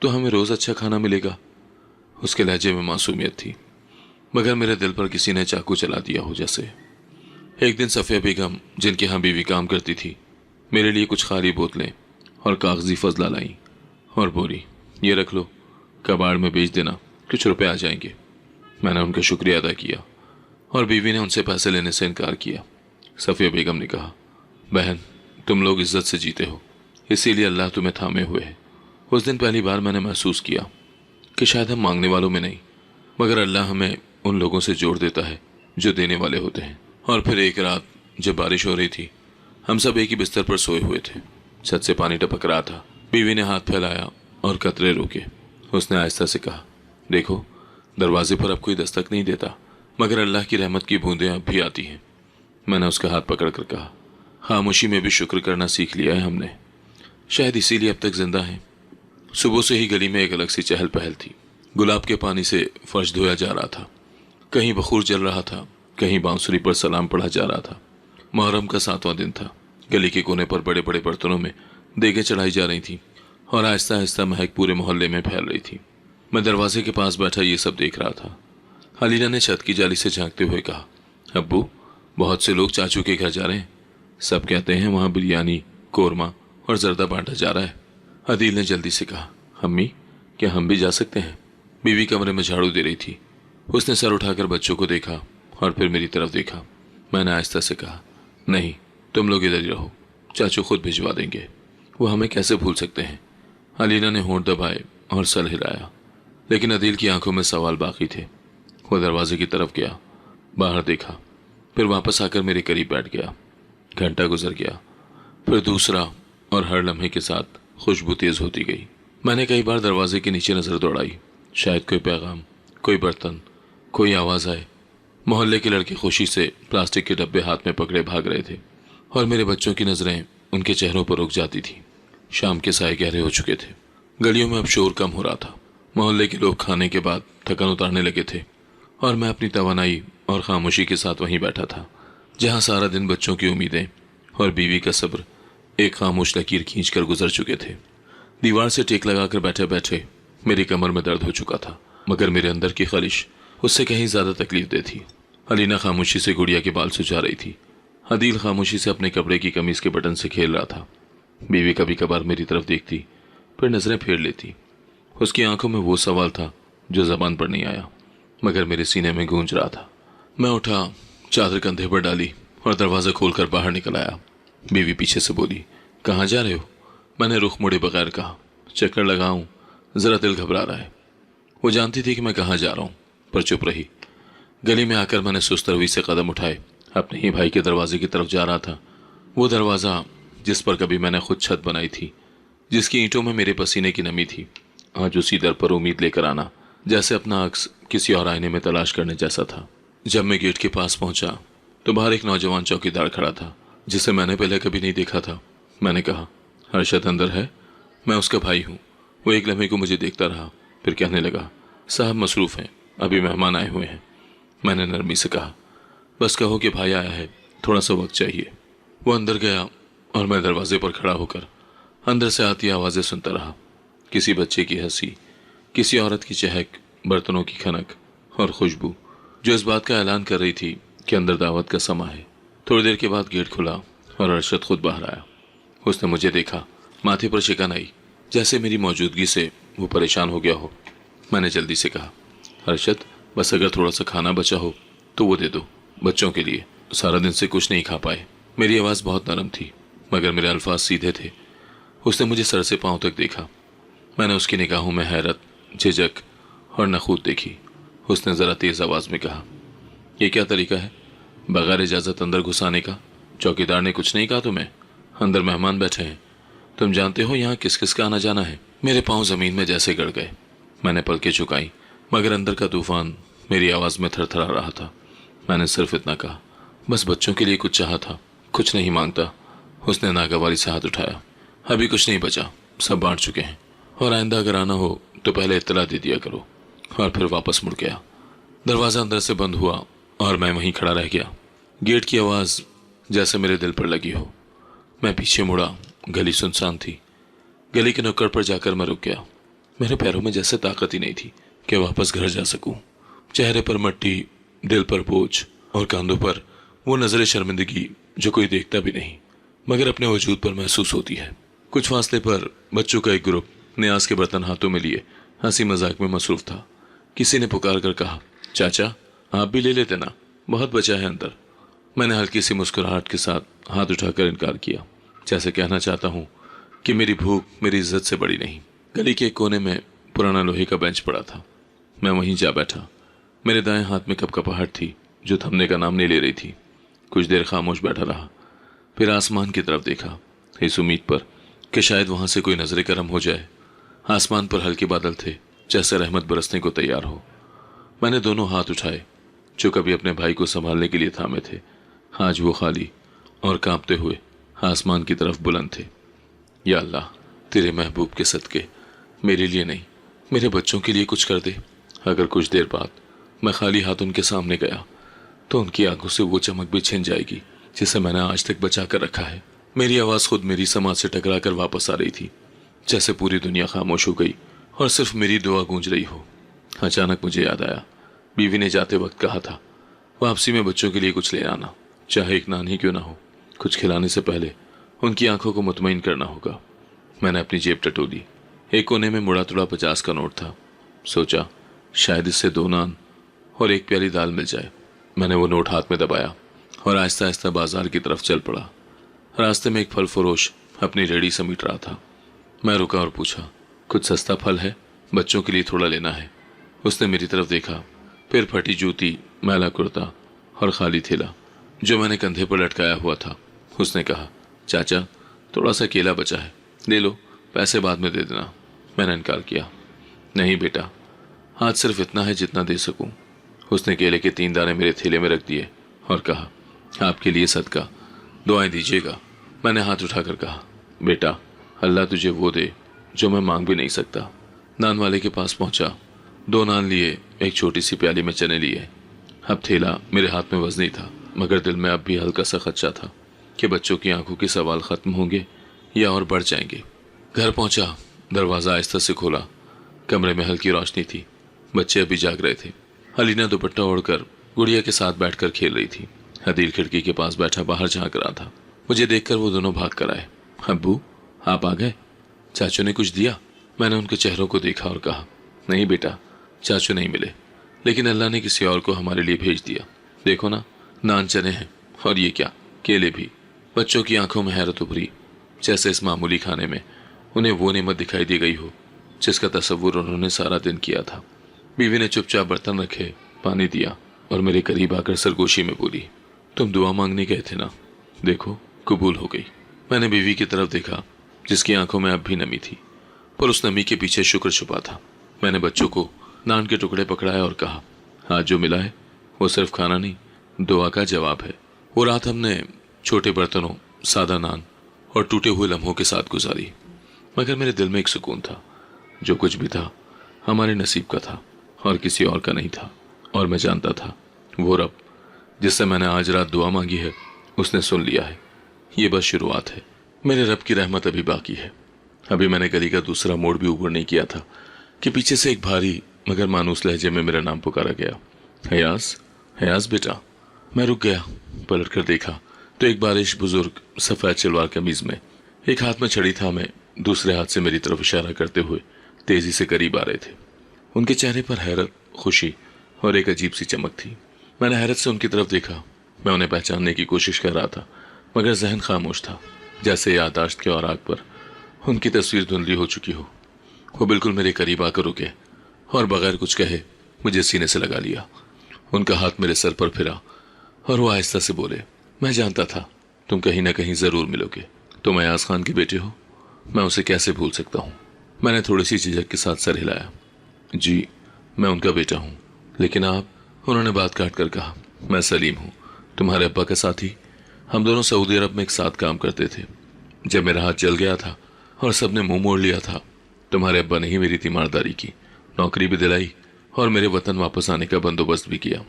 तो हमें रोज़ अच्छा खाना मिलेगा। उसके लहजे में मासूमियत थी, मगर मेरे दिल पर किसी ने चाकू चला दिया हो जैसे। एक दिन सफ़िया बेगम, जिनके यहाँ बीवी काम करती थी, मेरे लिए कुछ खाली बोतलें और कागजी फजला लाई और बोली, ये रख लो, कबाड़ में बेच देना, कुछ रुपए आ जाएंगे। मैंने उनका शुक्रिया अदा किया और बीवी ने उनसे पैसे लेने से इनकार किया। सफ़िया बेगम ने कहा, बहन तुम लोग इज्जत से जीते हो, इसीलिए अल्लाह तुम्हें थामे हुए है। उस दिन पहली बार मैंने महसूस किया कि शायद हम मांगने वालों में नहीं, मगर अल्लाह हमें उन लोगों से जोड़ देता है जो देने वाले होते हैं। और फिर एक रात जब बारिश हो रही थी, हम सब एक ही बिस्तर पर सोए हुए थे। छत से पानी टपक रहा था। बीवी ने हाथ फैलाया और कतरे रोके। उसने आहिस्ता से कहा, देखो दरवाजे पर अब कोई दस्तक नहीं देता, मगर अल्लाह की रहमत की बूंदें अब भी आती हैं। मैंने उसका हाथ पकड़कर कहा, खामोशी में भी शुक्र करना सीख लिया है हमने, शायद इसीलिए अब तक जिंदा हैं। सुबह से ही गली में एक अलग सी चहल पहल थी। गुलाब के पानी से फर्श धोया जा रहा था, कहीं बखूर जल रहा था, कहीं बांसुरी पर सलाम पढ़ा जा रहा था। मुहर्रम का 7वां दिन था। गली के कोने पर बड़े बड़े बर्तनों में देगें चढ़ाई जा रही थीं और आहिस्ता आहिस्ता महक पूरे मोहल्ले में फैल रही थी। मैं दरवाजे के पास बैठा ये सब देख रहा था। हलीना ने छत की जाली से झांकते हुए कहा, अब्बू बहुत से लोग चाचू के घर जा रहे हैं, सब कहते हैं वहाँ बिरयानी, कोरमा और जर्दा बांटा जा रहा है। अदील ने जल्दी से कहा, अम्मी क्या हम भी जा सकते हैं? बीवी कमरे में झाड़ू दे रही थी। उसने सर उठाकर बच्चों को देखा और फिर मेरी तरफ देखा। मैंने आहिस्ता से कहा, नहीं तुम लोग इधर ही रहो, चाचू खुद भिजवा देंगे, वो हमें कैसे भूल सकते हैं। अलीना ने होंठ दबाए और सर हिलाया, लेकिन अदील की आंखों में सवाल बाकी थे। वो दरवाजे की तरफ गया, बाहर देखा, फिर वापस आकर मेरे करीब बैठ गया। घंटा गुजर गया, फिर दूसरा, और हर लम्हे के साथ खुशबू तेज होती गई। मैंने कई बार दरवाजे के नीचे नजर दौड़ाई, शायद कोई पैगाम, कोई बर्तन, कोई आवाज़ आए। मोहल्ले के लड़के खुशी से प्लास्टिक के डब्बे हाथ में पकड़े भाग रहे थे और मेरे बच्चों की नज़रें उनके चेहरों पर रुक जाती थी। शाम के साए गहरे हो चुके थे। गलियों में अब शोर कम हो रहा था। मोहल्ले के लोग खाने के बाद थकन उतारने लगे थे और मैं अपनी तवानाई और खामोशी के साथ वहीं बैठा था, जहां सारा दिन बच्चों की उम्मीदें और बीवी का सब्र एक खामोश लकीर खींच कर गुजर चुके थे। दीवार से टेक लगाकर बैठे बैठे मेरी कमर में दर्द हो चुका था, मगर मेरे अंदर की ख्वाहिश उससे कहीं ज्यादा तकलीफ दे थी। अलीना खामोशी से गुड़िया के बाल सुझा रही थी। अदील खामोशी से अपने कपड़े की कमीज के बटन से खेल रहा था। बीवी कभी कभार मेरी तरफ देखती, फिर नजरें फेर लेती। उसकी आंखों में वो सवाल था जो जबान पर नहीं आया, मगर मेरे सीने में गूंज रहा था। मैं उठा, चादर कंधे पर डाली और दरवाज़ा खोलकर बाहर निकल आया। बीवी पीछे से बोली, कहाँ जा रहे हो? मैंने रुख मुड़े बगैर कहा, चक्कर लगाऊं, ज़रा दिल घबरा रहा है। वो जानती थी कि मैं कहाँ जा रहा हूँ, पर चुप रही। गली में आकर मैंने सुस्त रवि से कदम उठाए अपने ही भाई के दरवाजे की तरफ जा रहा था। वो दरवाज़ा जिस पर कभी मैंने खुद छत बनाई थी, जिसकी ईंटों में मेरे पसीने की नमी थी, आज उसी दर पर उम्मीद लेकर आना जैसे अपना अक्स किसी और आईने में तलाश करने जैसा था। जब मैं गेट के पास पहुंचा तो बाहर एक नौजवान चौकीदार खड़ा था, जिसे मैंने पहले कभी नहीं देखा था। मैंने कहा, हर्षद अंदर है? मैं उसका भाई हूँ। वो एक लम्हे को मुझे देखता रहा, फिर कहने लगा, साहब मसरूफ़ हैं, अभी मेहमान आए हुए हैं। मैंने नरमी से कहा, बस कहो कि भाई आया है, थोड़ा सा वक्त चाहिए। वो अंदर गया और मैं दरवाजे पर खड़ा होकर अंदर से आती आवाज़ें सुनता रहा। किसी बच्चे की हंसी, किसी औरत की चहक, बर्तनों की खनक और खुशबू जो इस बात का ऐलान कर रही थी कि अंदर दावत का समा है। थोड़ी देर के बाद गेट खुला और अरशद खुद बाहर आया। उसने मुझे देखा, माथे पर शिकन आई, जैसे मेरी मौजूदगी से वो परेशान हो गया हो। मैंने जल्दी से कहा, अरशद बस अगर थोड़ा सा खाना बचा हो तो वो दे दो, बच्चों के लिए, सारा दिन से कुछ नहीं खा पाए। मेरी आवाज़ बहुत नरम थी, मगर मेरे अल्फाज सीधे थे। उसने मुझे सर से पांव तक देखा। मैंने उसकी निगाहों में हैरत, झिझक और नखूत देखी। उसने ज़रा तेज़ आवाज़ में कहा, ये क्या तरीका है बगैर इजाज़त अंदर घुसाने का? चौकीदार ने कुछ नहीं कहा तुम्हें? अंदर मेहमान बैठे हैं, तुम जानते हो यहाँ किस किस का आना जाना है। मेरे पाँव ज़मीन में जैसे गड़ गए। मैंने पलकें झुकाई, मगर अंदर का तूफान मेरी आवाज़ में थरथरा रहा था। मैंने सिर्फ इतना कहा, बस बच्चों के लिए कुछ चाहा था, कुछ नहीं मांगता। उसने नागवारी से हाथ उठाया, अभी कुछ नहीं बचा, सब बांट चुके हैं, और आइंदा अगर आना हो तो पहले इत्तला दे दिया करो। और फिर वापस मुड़ गया। दरवाज़ा अंदर से बंद हुआ और मैं वहीं खड़ा रह गया। गेट की आवाज़ जैसे मेरे दिल पर लगी हो। मैं पीछे मुड़ा, गली सुनसान थी। गली के नुक्कड़ पर जाकर मैं रुक गया। मेरे पैरों में जैसे ताकत ही नहीं थी कि वापस घर जा सकूं। चेहरे पर मट्टी, दिल पर बोझ और कंधों पर वो नजर शर्मिंदगी जो कोई देखता भी नहीं, मगर अपने वजूद पर महसूस होती है। कुछ फासले पर बच्चों का एक ग्रुप न्याज के बर्तन हाथों में लिए हंसी मजाक में मसरूफ था। किसी ने पुकार कर कहा, चाचा आप भी ले लेते ना, बहुत बचा है अंदर। मैंने हल्की सी मुस्कुराहट के साथ हाथ उठाकर इनकार किया, जैसे कहना चाहता हूँ कि मेरी भूख मेरी इज्जत से बड़ी नहीं। गली के एक कोने में पुराना लोहे का बेंच पड़ा था। मैं वहीं जा बैठा। मेरे दाएं हाथ में कपकपाहट थी जो थमने का नाम नहीं ले रही थी। कुछ देर खामोश बैठा रहा, फिर आसमान की तरफ देखा, इस उम्मीद पर कि शायद वहां से कोई नजर करम हो जाए। आसमान पर हल्के बादल थे, जैसे रहमत बरसने को तैयार हो। मैंने दोनों हाथ उठाए जो कभी अपने भाई को संभालने के लिए थामे थे। आज वो खाली और कांपते हुए आसमान की तरफ बुलंद थे। या अल्लाह, तेरे महबूब के सदके मेरे लिए नहीं, मेरे बच्चों के लिए कुछ कर दे। अगर कुछ देर बाद मैं खाली हाथ उनके सामने गया तो उनकी आंखों से वो चमक भी छिन जाएगी जिसे मैंने आज तक बचा कर रखा है। मेरी आवाज़ खुद मेरी समाज से टकरा कर वापस आ रही थी, जैसे पूरी दुनिया खामोश हो गई और सिर्फ मेरी दुआ गूंज रही हो। अचानक मुझे याद आया, बीवी ने जाते वक्त कहा था, वापसी में बच्चों के लिए कुछ ले आना, चाहे एक नान ही क्यों ना हो। कुछ खिलाने से पहले उनकी आंखों को मुतमईन करना होगा। मैंने अपनी जेब टटोली। एक कोने में मुड़ा तुड़ा 50 का नोट था। सोचा शायद इससे 2 नान और एक प्याली दाल मिल जाए। मैंने वो नोट हाथ में दबाया और आहिस्ता आहिस्ता बाजार की तरफ चल पड़ा। रास्ते में एक फल फरोश अपनी रेहड़ी समेट रहा था। मैं रुका और पूछा, कुछ सस्ता फल है? बच्चों के लिए थोड़ा लेना है। उसने मेरी तरफ देखा, फिर फटी जूती, मैला कुर्ता और खाली थैला जो मैंने कंधे पर लटकाया हुआ था। उसने कहा, चाचा थोड़ा सा केला बचा है, ले लो, पैसे बाद में दे देना। मैंने इनकार किया, नहीं बेटा, आज सिर्फ इतना है जितना दे सकूं। उसने केले के 3 दाने मेरे थैले में रख दिए और कहा, आपके लिए सदका, दुआएं दीजिएगा। मैंने हाथ उठाकर कहा, बेटा, अल्लाह तुझे वो दे जो मैं मांग भी नहीं सकता। नान वाले के पास पहुंचा, 2 नान लिए, एक छोटी सी प्याली में चने लिए। अब थैला मेरे हाथ में वजनी था, मगर दिल में अब भी हल्का सा खदशा था कि बच्चों की आंखों के सवाल खत्म होंगे या और बढ़ जाएंगे। घर पहुंचा, दरवाज़ा आहिस्ता से खोला। कमरे में हल्की रोशनी थी, बच्चे अभी जाग रहे थे। अलीना दुपट्टा ओढ़कर गुड़िया के साथ बैठकर खेल रही थी। अदील खिड़की के पास बैठा बाहर झांक रहा था। मुझे देखकर वो दोनों भाग कर आए। अब्बू, आप आ गए? चाचू ने कुछ दिया? मैंने उनके चेहरों को देखा और कहा, नहीं बेटा, चाचू नहीं मिले, लेकिन अल्लाह ने किसी और को हमारे लिए भेज दिया। देखो ना, नान चने हैं और ये क्या, केले भी। बच्चों की आंखों में हैरत उभरी, जैसे इस मामूली खाने में उन्हें वो नेमत दिखाई दी गई हो जिसका तस्वुर उन्होंने सारा दिन किया था। बीवी ने चुपचाप बर्तन रखे, पानी दिया और मेरे करीब आकर सरगोशी में बोली, तुम दुआ मांगने गए थे ना, देखो कबूल हो गई। मैंने बीवी की तरफ देखा, जिसकी आंखों में अब भी नमी थी, पर उस नमी के पीछे शुक्र छुपा था। मैंने बच्चों को नान के टुकड़े पकड़ाए और कहा, आज जो मिला है वो सिर्फ खाना नहीं, दुआ का जवाब है। वो रात हमने छोटे बर्तनों, सादा नान और टूटे हुए लम्हों के साथ गुजारी, मगर मेरे दिल में एक सुकून था। जो कुछ भी था हमारे नसीब का था और किसी और का नहीं था। और मैं जानता था वो रब जिससे मैंने आज रात दुआ मांगी है, उसने सुन लिया है। ये बस शुरुआत है, मेरे रब की रहमत अभी बाकी है। अभी मैंने गली का दूसरा मोड़ भी ऊपर नहीं किया था कि पीछे से एक भारी मगर मानूस लहजे में मेरा नाम पुकारा गया, हयास, हयास बेटा। मैं रुक गया, पलट कर देखा तो एक बारिश बुजुर्ग सफेद शलवार कमीज में, एक हाथ में छड़ी था, मैं दूसरे हाथ से मेरी तरफ इशारा करते हुए तेजी से करीब आ रहे थे। उनके चेहरे पर हैरत, खुशी और एक अजीब सी चमक थी। मैंने हैरत से उनकी तरफ देखा। मैं उन्हें पहचानने की कोशिश कर रहा था, मगर जहन खामोश था, जैसे याददाश्त के औराक पर उनकी तस्वीर धुंधली हो चुकी हो। वो बिल्कुल मेरे करीब आकर रुके और बगैर कुछ कहे मुझे सीने से लगा लिया। उनका हाथ मेरे सर पर फिरा और वो आहिस्ता से बोले, मैं जानता था तुम कहीं ना कहीं जरूर मिलोगे। तुम अयाज खान के बेटे हो, मैं उसे कैसे भूल सकता हूँ। मैंने थोड़ी सी झिझक के साथ सर हिलाया। जी, मैं उनका बेटा हूँ, लेकिन आप? उन्होंने बात काट कर कहा, मैं सलीम हूँ, तुम्हारे अब्बा का साथी। हम दोनों सऊदी अरब में एक साथ काम करते थे। जब मेरा हाथ जल गया था और सबने मुंह मोड़ लिया था, तुम्हारे अब्बा ने ही मेरी तीमारदारी की, नौकरी भी दिलाई और मेरे वतन वापस आने का बंदोबस्त भी किया।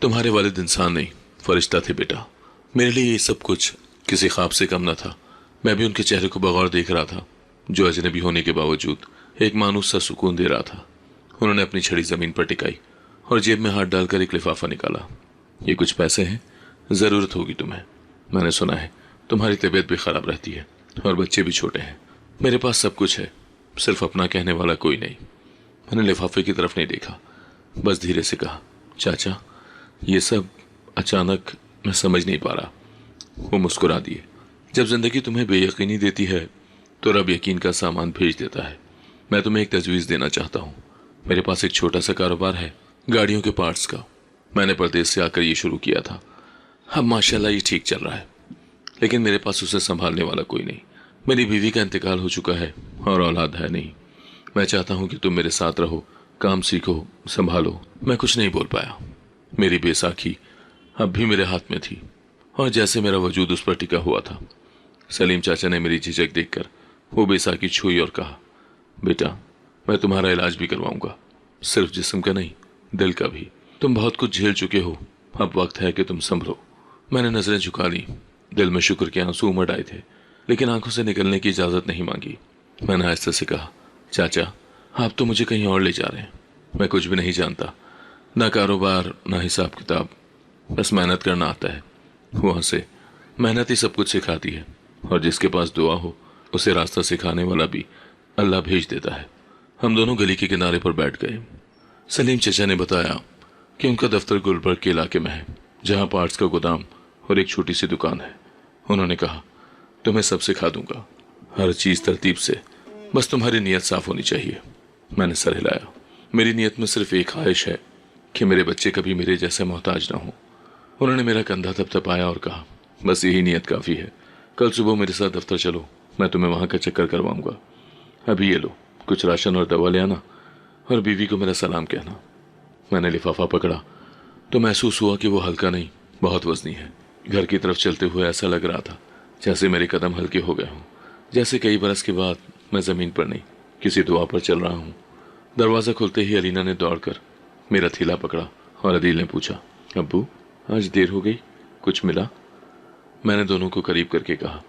तुम्हारे वालिद इंसान नहीं, फरिश्ता थे बेटा। मेरे लिए ये सब कुछ किसी ख्वाब से कम न था। मैं भी उनके चेहरे को बगौर देख रहा था, जो अजनबी होने के बावजूद एक मानूस सा सुकून दे रहा था। उन्होंने अपनी छड़ी जमीन पर टिकाई और जेब में हाथ डालकर एक लिफाफा निकाला। ये कुछ पैसे हैं, ज़रूरत होगी तुम्हें। मैंने सुना है तुम्हारी तबीयत भी ख़राब रहती है और बच्चे भी छोटे हैं। मेरे पास सब कुछ है, सिर्फ अपना कहने वाला कोई नहीं। मैंने लिफाफे की तरफ नहीं देखा, बस धीरे से कहा, चाचा, ये सब अचानक मैं समझ नहीं पा रहा। वो मुस्कुरा दिए। जब जिंदगी तुम्हें बेयकीनी देती है तो रब यकीन का सामान भेज देता है। मैं तुम्हें एक तजवीज़ देना चाहता हूँ। मेरे पास एक छोटा सा कारोबार है, गाड़ियों के पार्ट्स का। मैंने परदेश से आकर ये शुरू किया था। अब माशाल्लाह ये ठीक चल रहा है, लेकिन मेरे पास उसे संभालने वाला कोई नहीं। मेरी बीवी का इंतकाल हो चुका है और औलाद है नहीं। मैं चाहता हूँ कि तुम मेरे साथ रहो, काम सीखो, संभालो। मैं कुछ नहीं बोल पाया। मेरी बैसाखी अब भी मेरे हाथ में थी और जैसे मेरा वजूद उस पर टिका हुआ था। सलीम चाचा ने मेरी झिझक देखकर वो बैसाखी छुई और कहा, बेटा, मैं तुम्हारा इलाज भी करवाऊंगा, सिर्फ जिस्म का नहीं, दिल का भी। तुम बहुत कुछ झेल चुके हो, अब वक्त है कि तुम संभलो। मैंने नजरें झुका ली। दिल में शुक्र के आंसू उमड़ आए थे, लेकिन आंखों से निकलने की इजाजत नहीं मांगी। मैंने आहिस्ता से कहा, चाचा, आप तो मुझे कहीं और ले जा रहे हैं। मैं कुछ भी नहीं जानता, ना कारोबार ना हिसाब किताब, बस मेहनत करना आता है। वहाँ से मेहनत ही सब कुछ सिखाती है, और जिसके पास दुआ हो उसे रास्ता सिखाने वाला भी अल्लाह भेज देता है। हम दोनों गली के किनारे पर बैठ गए। सलीम चचा ने बताया कि उनका दफ्तर गुलबर्ग के इलाके में है, जहाँ पार्ट्स का गोदाम और एक छोटी सी दुकान है। उन्होंने कहा, तुम्हें सब सिखा दूंगा, हर चीज़ तरतीब से, बस तुम्हारी नीयत साफ होनी चाहिए। मैंने सर हिलाया। मेरी नीयत में सिर्फ एक ख्वाहिश है कि मेरे बच्चे कभी मेरे जैसे मोहताज ना हो। उन्होंने मेरा कंधा थपथपाया और कहा, बस यही नीयत काफ़ी है। कल सुबह मेरे साथ दफ्तर चलो, मैं तुम्हें वहाँ का चक्कर करवाऊंगा। अभी ये लो, कुछ राशन और दवा ले आना और बीवी को मेरा सलाम कहना। मैंने लिफाफा पकड़ा तो महसूस हुआ कि वो हल्का नहीं, बहुत वजनी है। घर की तरफ चलते हुए ऐसा लग रहा था जैसे मेरे कदम हल्के हो गए हों, जैसे कई बरस के बाद मैं ज़मीन पर नहीं, किसी दुआ पर चल रहा हूँ। दरवाज़ा खुलते ही अलीना ने दौड़कर मेरा थैला पकड़ा और अदील ने पूछा, अब्बू आज देर हो गई, कुछ मिला? मैंने दोनों को करीब करके कहा,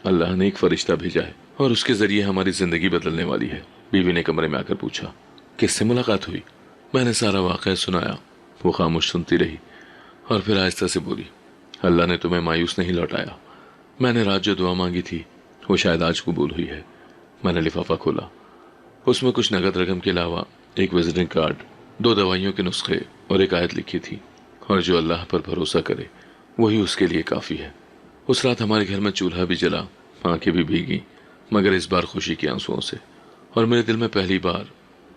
अल्लाह ने एक फरिश्ता भेजा है और उसके ज़रिए हमारी ज़िंदगी बदलने वाली है। बीवी ने कमरे में आकर पूछा, किससे मुलाकात हुई? मैंने सारा वाक़या सुनाया। वो खामोश सुनती रही और फिर आहिस्ता से बोली, अल्लाह ने तुम्हें मायूस नहीं लौटाया। मैंने रात जो दुआ मांगी थी वो शायद आज कबूल हुई है। मैंने लिफाफा खोला। उसमें कुछ नगद रकम के अलावा एक विजिटिंग कार्ड, 2 दवाइयों के नुस्खे और एक आयत लिखी थी, और जो अल्लाह पर भरोसा करे वही उसके लिए काफ़ी है। उस रात हमारे घर में चूल्हा भी जला, आंखें भी भीगी, मगर इस बार खुशी के आंसुओं से। और मेरे दिल में पहली बार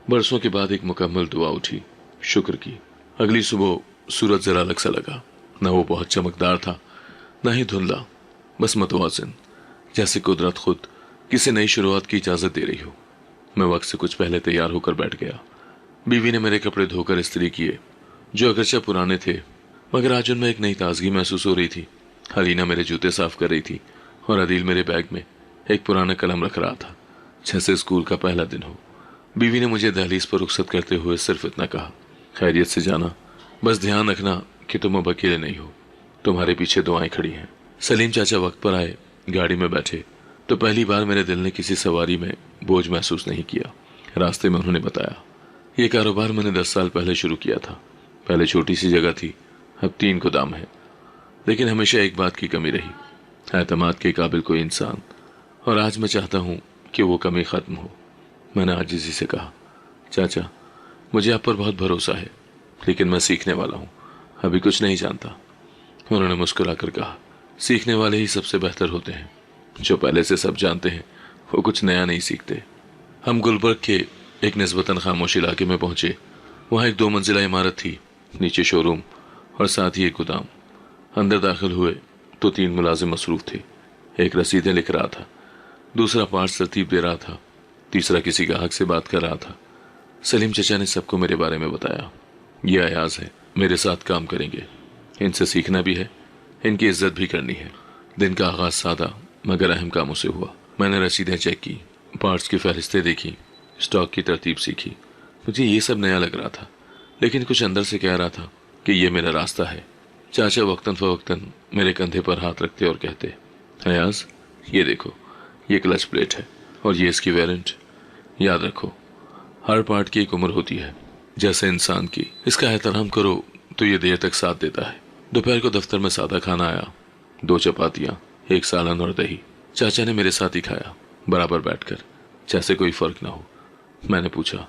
बरसों के बाद एक मुकम्मल दुआ उठी, शुक्र की। अगली सुबह सूरज जरा अलग सा लगा। न वो बहुत चमकदार था, न ही धुंधला, बस मतवाज़िन, जैसे कुदरत खुद किसी नई शुरुआत की इजाज़त दे रही हो। मैं वक्त से कुछ पहले तैयार होकर बैठ गया। बीवी ने मेरे कपड़े धोकर इस्त्री किए, जो अगरचे पुराने थे मगर आज उनमें एक नई ताजगी महसूस हो रही थी। अलीना मेरे जूते साफ कर रही थी और अदील मेरे बैग में एक पुराना कलम रख रहा था, जैसे स्कूल का पहला दिन हो। बीवी ने मुझे दहलीज पर रुखसत करते हुए सिर्फ इतना कहा, खैरियत से जाना, बस ध्यान रखना कि तुम अब अकेले नहीं हो, तुम्हारे पीछे दुआएं खड़ी हैं। सलीम चाचा वक्त पर आए, गाड़ी में बैठे तो पहली बार मेरे दिल ने किसी सवारी में बोझ महसूस नहीं किया। रास्ते में उन्होंने बताया, ये कारोबार मैंने 10 साल पहले शुरू किया था। पहले छोटी सी जगह थी, अब 3 गोदाम है, लेकिन हमेशा एक बात की कमी रही, एतमाद के काबिल कोई इंसान, और आज मैं चाहता हूँ कि वो कमी ख़त्म हो। मैंने आजिज़ी से कहा, चाचा मुझे आप पर बहुत भरोसा है, लेकिन मैं सीखने वाला हूँ, अभी कुछ नहीं जानता। उन्होंने मुस्कुराकर कहा, सीखने वाले ही सबसे बेहतर होते हैं, जो पहले से सब जानते हैं वो कुछ नया नहीं सीखते। हम गुलबर्ग के एक निस्बतन खामोश इलाके में पहुँचे। वहाँ एक 2 मंजिला इमारत थी, नीचे शोरूम और साथ ही एक गोदाम। अंदर दाखिल हुए तो 3 मुलाजिम मसरूफ थे। एक रसीदें लिख रहा था, दूसरा पार्ट्स तरतीब दे रहा था, तीसरा किसी ग्राहक से बात कर रहा था। सलीम चचा ने सबको मेरे बारे में बताया। ये अयाज है, मेरे साथ काम करेंगे, इनसे सीखना भी है, इनकी इज्जत भी करनी है। दिन का आगाज सादा मगर अहम कामों से हुआ। मैंने रसीदें चेक की, पार्ट्स की फहरिस्तें देखी, स्टॉक की तरतीब सीखी। मुझे ये सब नया लग रहा था, लेकिन कुछ अंदर से कह रहा था कि ये मेरा रास्ता है। चाचा वक्तन फ़वक्तन मेरे कंधे पर हाथ रखते और कहते, अयाज ये देखो, ये क्लच प्लेट है और ये इसकी वारंट। याद रखो, हर पार्ट की एक उम्र होती है, जैसे इंसान की। इसका एहतराम करो तो ये देर तक साथ देता है। दोपहर को दफ्तर में सादा खाना आया, 2 चपातियाँ, 1 सालन और दही। चाचा ने मेरे साथ ही खाया, बराबर बैठकर, जैसे कोई फ़र्क ना हो। मैंने पूछा,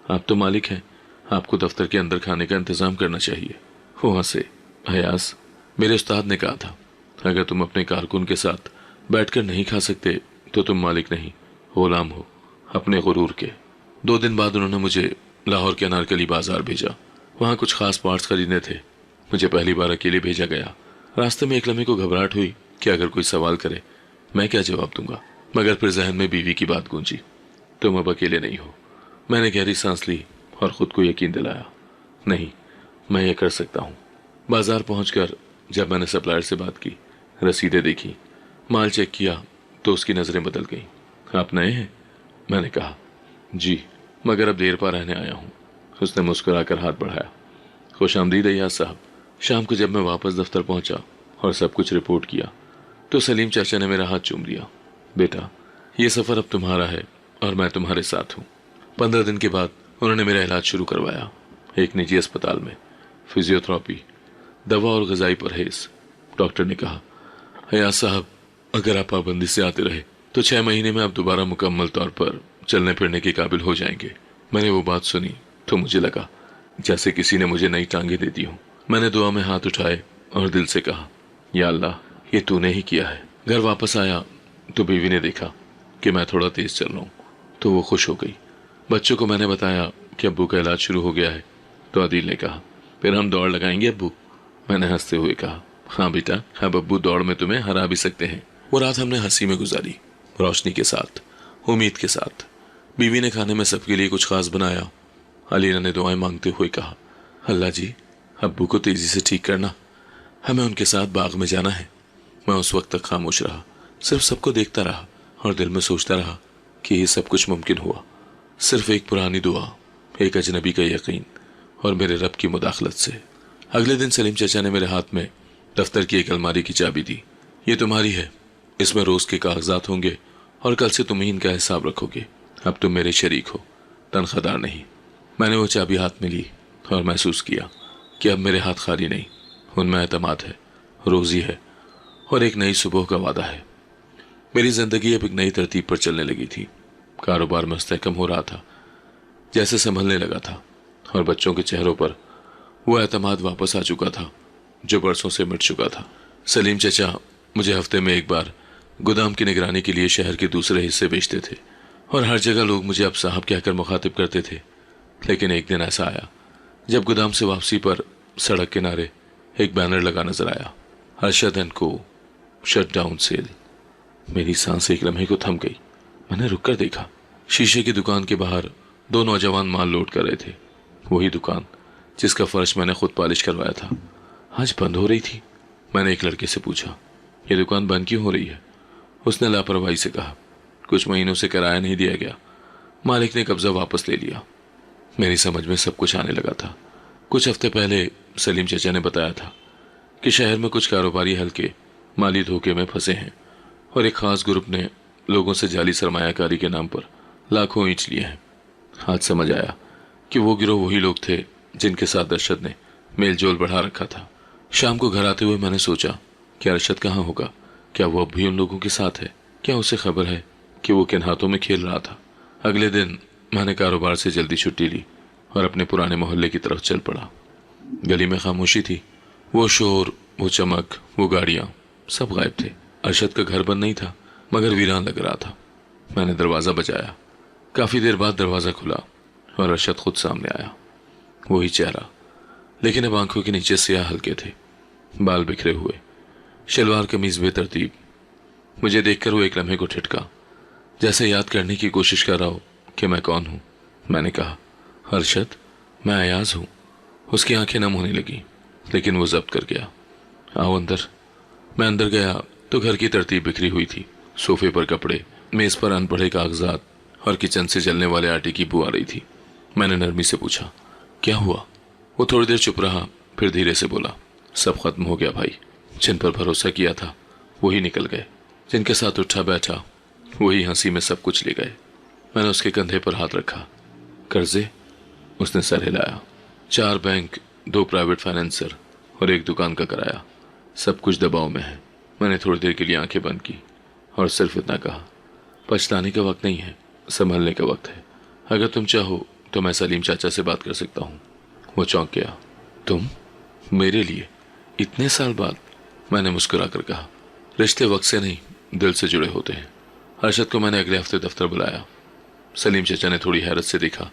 आप तो मालिक हैं, आपको दफ्तर के अंदर खाने का इंतज़ाम करना चाहिए। वो हंसे, अयाज मेरे उस्ताद ने कहा था, अगर तुम अपने कारकुन के साथ बैठकर नहीं खा सकते तो तुम मालिक नहीं, गुलाम हो अपने गुरूर के। 2 दिन बाद उन्होंने मुझे लाहौर के अनारकली बाजार भेजा। वहाँ कुछ खास पार्ट्स खरीदने थे। मुझे पहली बार अकेले भेजा गया। रास्ते में एक लम्हे को घबराहट हुई कि अगर कोई सवाल करे मैं क्या जवाब दूंगा, मगर फिर जहन में बीवी की बात गूंजी, तुम अब अकेले नहीं हो। मैंने गहरी सांस ली और ख़ुद को यकीन दिलाया, नहीं मैं ये कर सकता हूँ। बाजार पहुँचकर जब मैंने सप्लायर से बात की, रसीदें देखी, माल चेक किया तो उसकी नज़रें बदल गईं। आप नए हैं? मैंने कहा, जी, मगर अब देर पर रहने आया हूँ। उसने मुस्कुराकर हाथ बढ़ाया, खुश आमदीद अय्याज साहब। शाम को जब मैं वापस दफ्तर पहुँचा और सब कुछ रिपोर्ट किया तो सलीम चाचा ने मेरा हाथ चूम लिया। बेटा, ये सफ़र अब तुम्हारा है और मैं तुम्हारे साथ हूँ। 15 दिन के बाद उन्होंने मेरा इलाज शुरू करवाया, एक निजी अस्पताल में, फिजियोथेरेपी, दवा और ग़िज़ाई परहेज़। डॉक्टर ने कहा, अय्याज साहब अगर आप पाबंदी से आते रहे तो 6 महीने में आप दोबारा मुकम्मल तौर पर चलने फिरने के काबिल हो जाएंगे। मैंने वो बात सुनी तो मुझे लगा जैसे किसी ने मुझे नई टांगें दे दी हों। मैंने दुआ में हाथ उठाए और दिल से कहा, या अल्लाह ये तूने ही किया है। घर वापस आया तो बीवी ने देखा कि मैं थोड़ा तेज़ चल रहा हूँ तो वो खुश हो गई। बच्चों को मैंने बताया कि अब्बू का इलाज शुरू हो गया है तो अदील ने कहा, फिर हम दौड़ लगाएंगे अब्बू? मैंने हंसते हुए कहा, हाँ बेटा, अब अब्बू दौड़ में तुम्हें हरा भी सकते हैं। वो रात हमने हंसी में गुजारी, रोशनी के साथ, उम्मीद के साथ। बीवी ने खाने में सबके लिए कुछ खास बनाया। अलीना ने दुआएं मांगते हुए कहा, अल्लाह जी अब्बू को तेजी से ठीक करना, हमें उनके साथ बाग में जाना है। मैं उस वक्त तक खामोश रहा, सिर्फ सबको देखता रहा और दिल में सोचता रहा कि ये सब कुछ मुमकिन हुआ सिर्फ एक पुरानी दुआ, एक अजनबी का यकीन और मेरे रब की मुदाखलत से। अगले दिन सलीम चाचा ने मेरे हाथ में दफ्तर की एक अलमारी की चाबी दी। ये तुम्हारी है, इसमें रोज के कागजात होंगे और कल से तुम ही इनका हिसाब रखोगे। अब तुम मेरे शरीक हो, तनख्वाहदार नहीं। मैंने वो चाबी हाथ में ली और महसूस किया कि अब मेरे हाथ खाली नहीं, उनमें एतमाद है, रोजी है और एक नई सुबह का वादा है। मेरी जिंदगी अब एक नई तरतीब पर चलने लगी थी। कारोबार मुस्तहकम हो रहा था, जैसे संभलने लगा था और बच्चों के चेहरों पर वो एतमाद वापस आ चुका था जो बरसों से मिट चुका था। सलीम चचा मुझे हफ्ते में एक बार गोदाम की निगरानी के लिए शहर के दूसरे हिस्से भेजते थे और हर जगह लोग मुझे अब साहब कहकर मुखातिब करते थे। लेकिन एक दिन ऐसा आया जब गोदाम से वापसी पर सड़क किनारे एक बैनर लगा नजर आया, अरशद एंड को शट डाउन सेल। मेरी सांस एक लम्हे को थम गई। मैंने रुक कर देखा, शीशे की दुकान के बाहर दो नौजवान माल लोड कर रहे थे। वही दुकान जिसका फर्श मैंने खुद पॉलिश करवाया था आज बंद हो रही थी। मैंने एक लड़के से पूछा, यह दुकान बंद क्यों हो रही है? उसने लापरवाही से कहा, कुछ महीनों से किराया नहीं दिया गया, मालिक ने कब्जा वापस ले लिया। मेरी समझ में सब कुछ आने लगा था। कुछ हफ्ते पहले सलीम चचा ने बताया था कि शहर में कुछ कारोबारी हल्के माली धोखे में फंसे हैं और एक खास ग्रुप ने लोगों से जाली सरमायाकारी के नाम पर लाखों ईंच लिए हैं। आज समझ आया कि वो गिरोह वही लोग थे जिनके साथ अरशद ने मेल जोल बढ़ा रखा था। शाम को घर आते हुए मैंने सोचा कि अरशद कहाँ होगा, क्या वो अब भी उन लोगों के साथ है? क्या उसे खबर है कि वो किन हाथों में खेल रहा था? अगले दिन मैंने कारोबार से जल्दी छुट्टी ली और अपने पुराने मोहल्ले की तरफ चल पड़ा। गली में खामोशी थी, वो शोर, वो चमक, वो गाड़ियां सब गायब थे। अरशद का घर बंद नहीं था मगर वीरान लग रहा था। मैंने दरवाज़ा बजाया। काफ़ी देर बाद दरवाज़ा खुला और अरशद खुद सामने आया। वही चेहरा, लेकिन अब आंखों के नीचे स्याह हल्के थे, बाल बिखरे हुए, शलवार कमीज बेतरतीब। मुझे देखकर वो एक लम्हे को ठिठका, जैसे याद करने की कोशिश कर रहा हो कि मैं कौन हूँ। मैंने कहा, अरशद, मैं अयाज हूँ। उसकी आंखें नम होने लगी, लेकिन वो जब्त कर गया। आओ अंदर। मैं अंदर गया तो घर की तरतीब बिखरी हुई थी। सोफे पर कपड़े, मेज पर अनपढ़े कागजात और किचन से जलने वाले आटे की बू आ रही थी। मैंने नरमी से पूछा, क्या हुआ? वो थोड़ी देर चुप रहा, फिर धीरे से बोला, सब खत्म हो गया भाई। जिन पर भरोसा किया था वही निकल गए, जिनके साथ उठा बैठा वही हंसी में सब कुछ ले गए। मैंने उसके कंधे पर हाथ रखा। कर्जे? उसने सर हिलाया। 4 बैंक, 2 प्राइवेट फाइनेंसर और एक दुकान का किराया, सब कुछ दबाव में है। मैंने थोड़ी देर के लिए आंखें बंद की और सिर्फ इतना कहा, पछताने का वक्त नहीं है, संभलने का वक्त है। अगर तुम चाहो तो मैं सलीम चाचा से बात कर सकता हूँ। वो चौंक गया। तुम? मेरे लिए? इतने साल बाद? मैंने मुस्कुरा कर कहा, रिश्ते वक्त से नहीं दिल से जुड़े होते हैं। अरशद को मैंने अगले हफ्ते दफ्तर बुलाया। सलीम चाचा ने थोड़ी हैरत से देखा,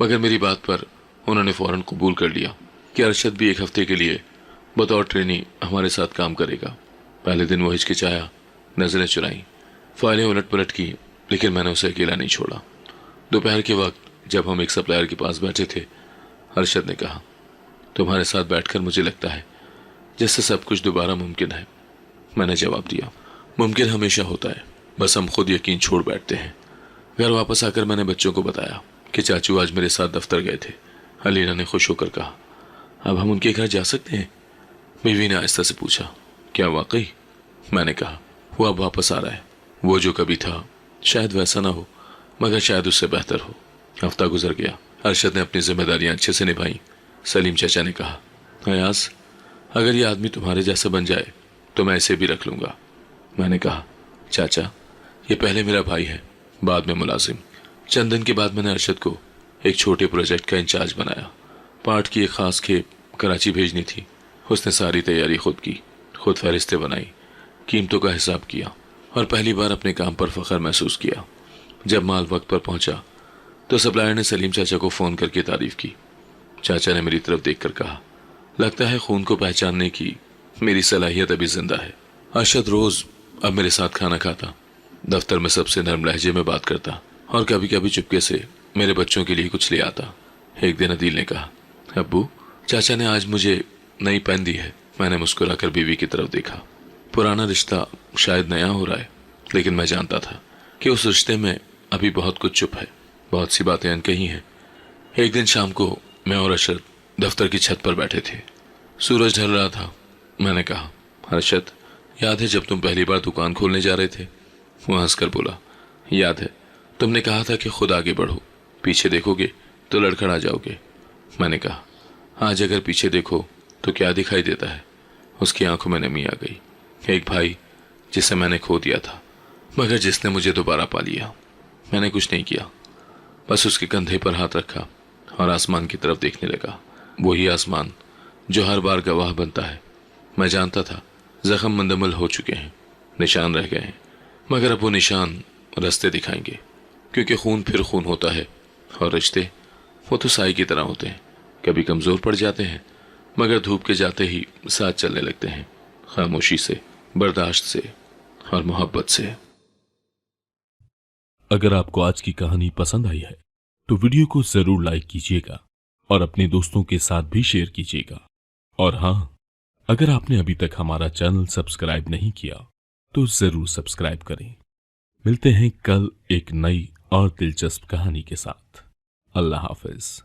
मगर मेरी बात पर उन्होंने फौरन कबूल कर लिया कि अरशद भी एक हफ्ते के लिए बतौर ट्रेनी हमारे साथ काम करेगा। पहले दिन वो हिचकिचाया, नजरें चुराई, फाइलें उलट पलट की, लेकिन मैंने उसे अकेला नहीं छोड़ा। दोपहर के वक्त जब हम एक सप्लायर के पास बैठे थे, अरशद ने कहा, तुम्हारे साथ बैठकर मुझे लगता है जैसे सब कुछ दोबारा मुमकिन है। मैंने जवाब दिया, मुमकिन हमेशा होता है, बस हम खुद यकीन छोड़ बैठते हैं। घर वापस आकर मैंने बच्चों को बताया कि चाचू आज मेरे साथ दफ्तर गए थे। अलीना ने खुश होकर कहा, अब हम उनके घर जा सकते हैं? बीवी ने आहिस्ता से पूछा, क्या वाकई? मैंने कहा, वो अब वापस आ रहा है। वो जो कभी था शायद वैसा ना हो, मगर शायद उससे बेहतर हो। हफ्ता गुजर गया। अरशद ने अपनी जिम्मेदारियां अच्छे से निभाई। सलीम चाचा ने कहा, अयाज, अगर ये आदमी तुम्हारे जैसा बन जाए तो मैं इसे भी रख लूंगा। मैंने कहा, चाचा, ये पहले मेरा भाई है, बाद में मुलाजिम। चंद दिन के बाद मैंने अरशद को एक छोटे प्रोजेक्ट का इंचार्ज बनाया। पाठ की एक खास खेप कराची भेजनी थी। उसने सारी तैयारी खुद की, खुद फहरिस्तें बनाई, कीमतों का हिसाब किया और पहली बार अपने काम पर फख्र महसूस किया। जब माल वक्त पर पहुंचा तो सप्लायर ने सलीम चाचा को फ़ोन करके तारीफ की। चाचा ने मेरी तरफ देखकर कहा, लगता है खून को पहचानने की मेरी सलाहियत अभी जिंदा है। अरशद रोज़ अब मेरे साथ खाना खाता, दफ्तर में सबसे नरम लहजे में बात करता और कभी कभी चुपके से मेरे बच्चों के लिए कुछ ले आता। एक दिन अदील ने कहा, अब्बू, चाचा ने आज मुझे नई पेन दी है। मैंने मुस्कुराकर बीवी की तरफ देखा। पुराना रिश्ता शायद नया हो रहा है, लेकिन मैं जानता था कि उस रिश्ते में अभी बहुत कुछ चुप है, बहुत सी बातें अनकही हैं। एक दिन शाम को मैं और अरशद दफ्तर की छत पर बैठे थे। सूरज ढल रहा था। मैंने कहा, अरशद, याद है जब तुम पहली बार दुकान खोलने जा रहे थे? वो हंसकर बोला, याद है। तुमने कहा था कि खुद आगे बढ़ो, पीछे देखोगे तो लड़खड़ा जाओगे। मैंने कहा, आज अगर पीछे देखो तो क्या दिखाई देता है? उसकी आंखों में नमी आ गई। एक भाई जिसे मैंने खो दिया था, मगर जिसने मुझे दोबारा पा लिया। मैंने कुछ नहीं किया, बस उसके कंधे पर हाथ रखा और आसमान की तरफ देखने लगा। वही आसमान जो हर बार गवाह बनता है। मैं जानता था जख्म मुंदमल हो चुके हैं, निशान रह गए हैं, मगर अब वो निशान रास्ते दिखाएंगे, क्योंकि खून फिर खून होता है और रिश्ते वो तो साई की तरह होते हैं। कभी कमजोर पड़ जाते हैं, मगर धूप के जाते ही साथ चलने लगते हैं, खामोशी से, बर्दाश्त से और मोहब्बत से। अगर आपको आज की कहानी पसंद आई है तो वीडियो को जरूर लाइक कीजिएगा और अपने दोस्तों के साथ भी शेयर कीजिएगा। और हाँ, अगर आपने अभी तक हमारा चैनल सब्सक्राइब नहीं किया तो जरूर सब्सक्राइब करें। मिलते हैं कल एक नई और दिलचस्प कहानी के साथ। अल्लाह हाफिज।